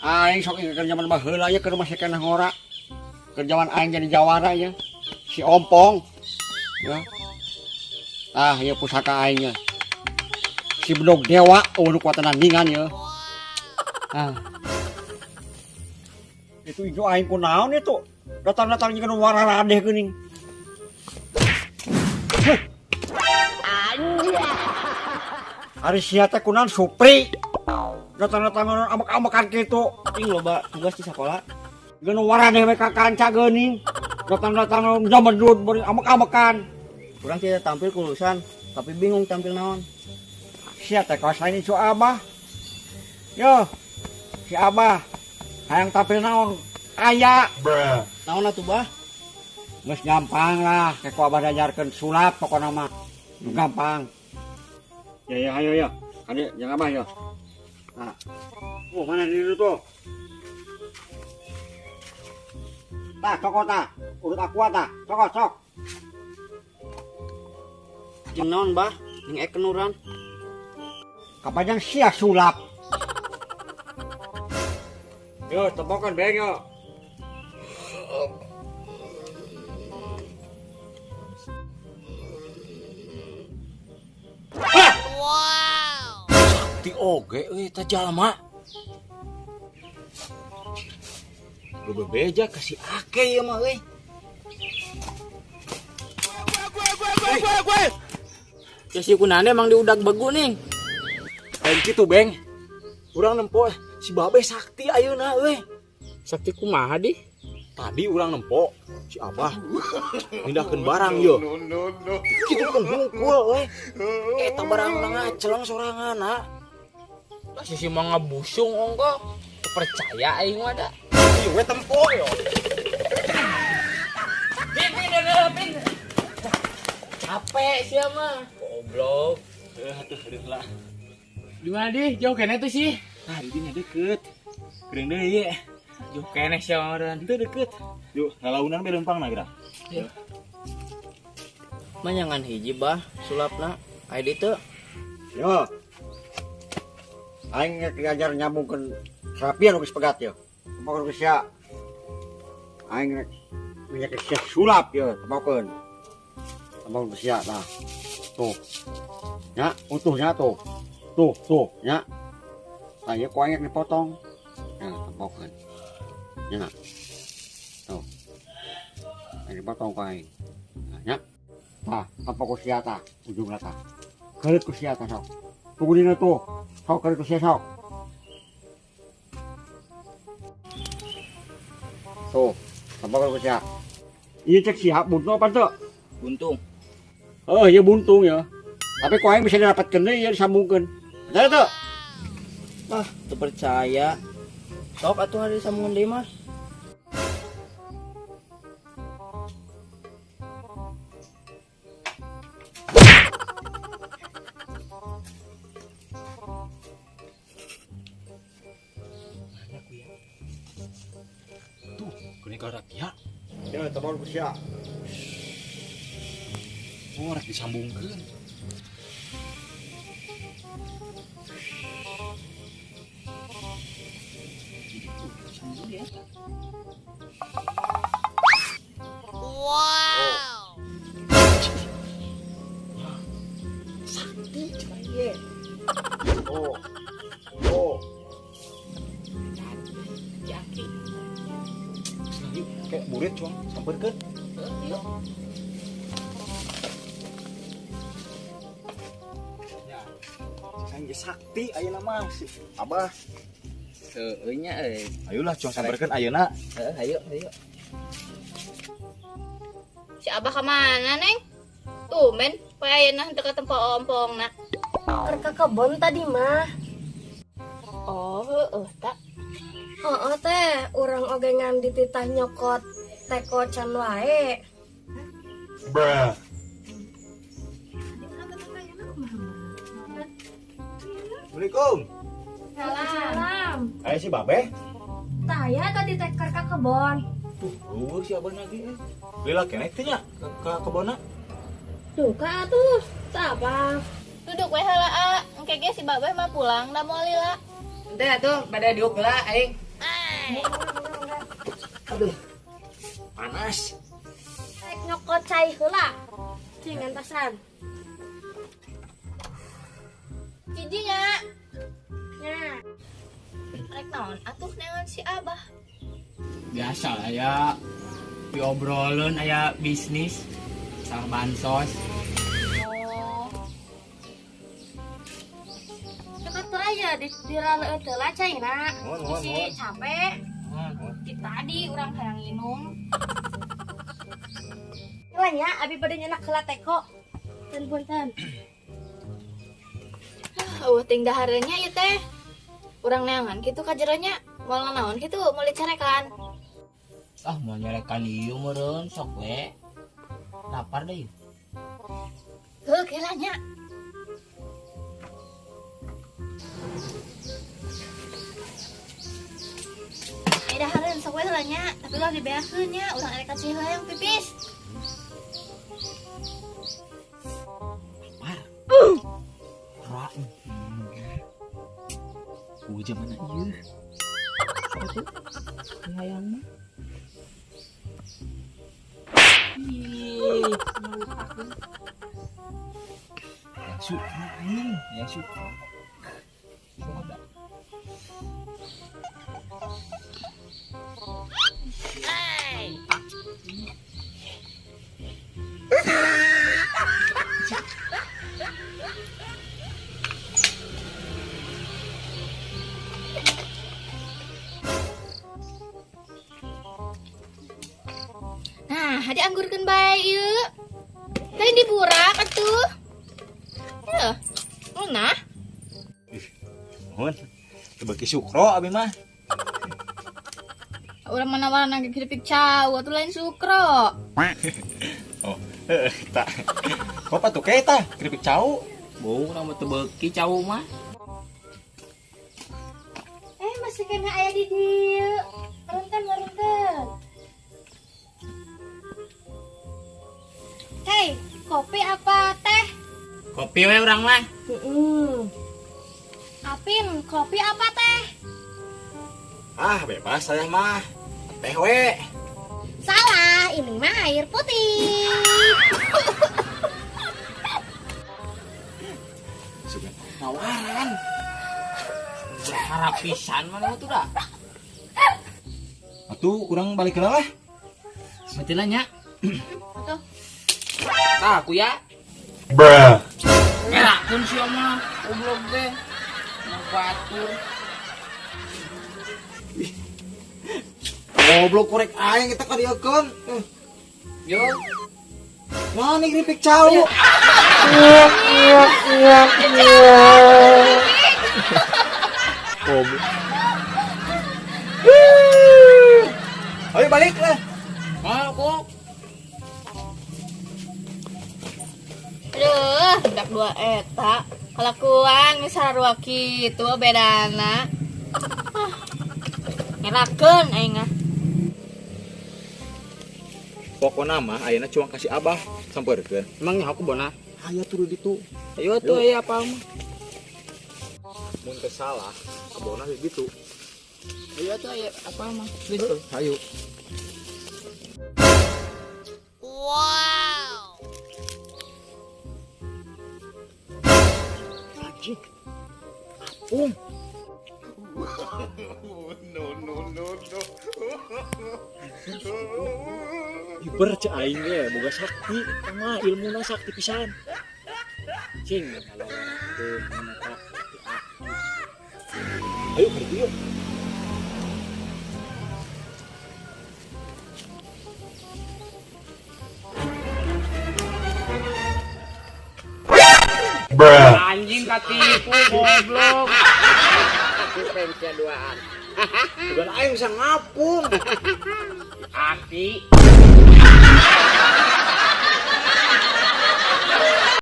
Aing sok ingat zaman baheula ya ke rumah si Kenah Ngora. Kerjaan aing jadi jawara ya. Si Ompong. Ya. Ah, ya pusaka aing ya. Si Bedog Dewa nu kuat tandingan ya. Ah. Itu ijo aing ku naon itu? Datang-datang jeung wararadeh geuning. Anjir. Ari sia teh kunaon Supri. Datang-datang amek-amekan kitu. Ting loba tugas di sekolah. Geun waraneh we ka kanca geuning. Datang-datang jamedut bari amek-amekan. Kurang tidak tampil kelulusan, tapi bingung tampil naon. Sia teh kasain isu Abah. Yo. Si Abah hayang tampil naon? Aya. Naon atuh bah? Geus gampang lah, kayak ku Abah diajarkeun sulap pokona mah. Gampang. Ya ayo ya. Adik, jangan Abah ya. Nah. Oh, mana diri tuh? Tah, cokot tah. Urut aku tah. Cokot, sok. Jeung naon bah? Jeung kenuran. Kapajang sia sulap. Yo, tempokan beng yo. Ti oge euy tah jalma. Bebeja kasih ake ya mah euy. Ya si kunane emang diudag begu ning. Lain kitu beng. Urang nempo si babe sakti ayeuna euy. Sakti kumaha di? Tadi urang nempo si Abah pindahkeun barang yo. Kitu kan hungkul euy. Eta barang ngaceleng soranganna. Si mah ngabusung ongko. Percaya aing mah da. Ieu we tempo yo. Pin. Capek sia mah. Goblok. Atuh lah. Di mana di? Jauh kene tuh sih. Nah, di dinya deket. Kering deui ye. Jauh kene sia meureun. Teu deket. Yuk, ngalaunan be lempangna geura. Iya. Manyangan hiji bah sulapna. Aya ditu. Yo. Aing diajar nyambungkeun serapian geus pegat yo. Tempokeun geus sia. Aing nya geus sia sulap yo, tempokeun. Tempokeun geus sia tah. Tuh. Nya, utuhnya tuh. Tuh, nya. Aya ku aing dipotong. Nah, tempokeun. Nya. Tuh. Aing dipotong ku aing. Nah, nya. Tah, tempok ku sia tah, ujungna tah. Keuleut ku sia tah sok. Tunggu dina tuh. Sok keuleut ku sia sok. Tuh, tempok ku sia. Ieu cek siap buntung apa tuh? Buntung. Oh, iya buntung ya. Tapi ku aing bisa didapatkeun deui ya disambungkeun. Bener tuh? Ah, teu percaya. Sok atuh hari sambungan deui mah. Tuh, kuning garak ya. Ya, tempok ku sia. Oh, rek disambungkeun. Wow. Sakti cenah ieu. Oh. Yakin. Yuk, kayak murid cuang sampeurkeun. Yuk. Kan ge sakti ayeuna mah si Abah. Euy nya euy. Ayolah cuang sampeurkeun ayeuna. Ayo. Si Abah kemana, Neng? Tumben, poe ayeuna teu katempo ompongna. Keur ka kebon tadi mah. Oh, heueuh tak. Heeh teh, urang oge ngan dititah nyokot teko can wae. Assalamualaikum. Salam. Aya si Babe. Taya tadi teh keur ka kebon. Tuh, luhur si Abah lagi. Lila keneh teh nya ka kebonna. Duh, ka atuh. Tah apa? Duduk we heula, engke ge si Babeh mah pulang da moal lila. Ente tuh pada diuk lah aing. Aduh. Panas. Rek nyokot cai heula. Cing entasan. Jijinya. Nah, Rek naon atuh neangan si Abah. Biasa lah ya. Diobroleun aya bisnis sama bansos. Oh. cekat tuh aja di rale euteula cai na. Mohon. Si capek. Di tadi urang hayang minum. Lainnya abi pada nyenak heula teko. Punten. Ting dahareunnya ieu teh. Urang neangan kitu ka jeronya. Moal naon kitu moal dicarekan. Ah mau nyerekan ieu meureun sok we. Lapar deh. Heuh kelanya. Ai dahareun sok we heula nya, tapi ulah dibeakeun nya, urang arek kasih hayang pipis. Lapar. Ra. Ujang mana ieu? Apa tuh? Hayang mah. Ih, ngelupakeun. Yang suka anjing, yang suka. Soda. Nah, dianggurkeun bae ieu. Tadi diburak atuh. Ya, nah. Mohon. Kebeki sukro abi mah. Urang mana warna keripik cau atuh lain sukro. Oh, tak. Kok patuh eta keripik cau? Bau nama tebeki cau mah. Masih kena aya di dieu. Marunten. Hei, kopi apa teh? Kopi we urang mah. Apin, kopi apa teh? Ah, bebas saya mah. Teh we. Salah, ini mah air putih. Sugan. Nawaran. Berharap pisan mana tuh dah. Atuh urang balik heula lah. Matilah nya. Atuh. Tah aku ya. Bruh. Ngerakun sih mah. Goblok teh. Mau batur. Goblok korek aing kita kadiekeun. Yo. Nah, ini keripik cau. Ayo balik lah. Mau kok. Aduh, hendak dua eta. Kalakuan misarua kitu bedana. Ngerakeun aing ah. Pokona mah ayeuna cuma kasih Abah sampeurkeun. Emangnya aku bona. Aya turu ditu. Ayo tuh aya apa mah. Mun teu salah, abona gitu. Ayo tuh aya apa mah. Gitu. Ayo. Wow. Anjing. Apung. Iber cek aing ge boga sakti, mah ilmuna sakti pisan. Cing, kalau teu menata sakti aku. Ayo pergi yuk. Anjing katipu goblok. Aku pensia duaan. Bukan aing bisa ngapung. Aki.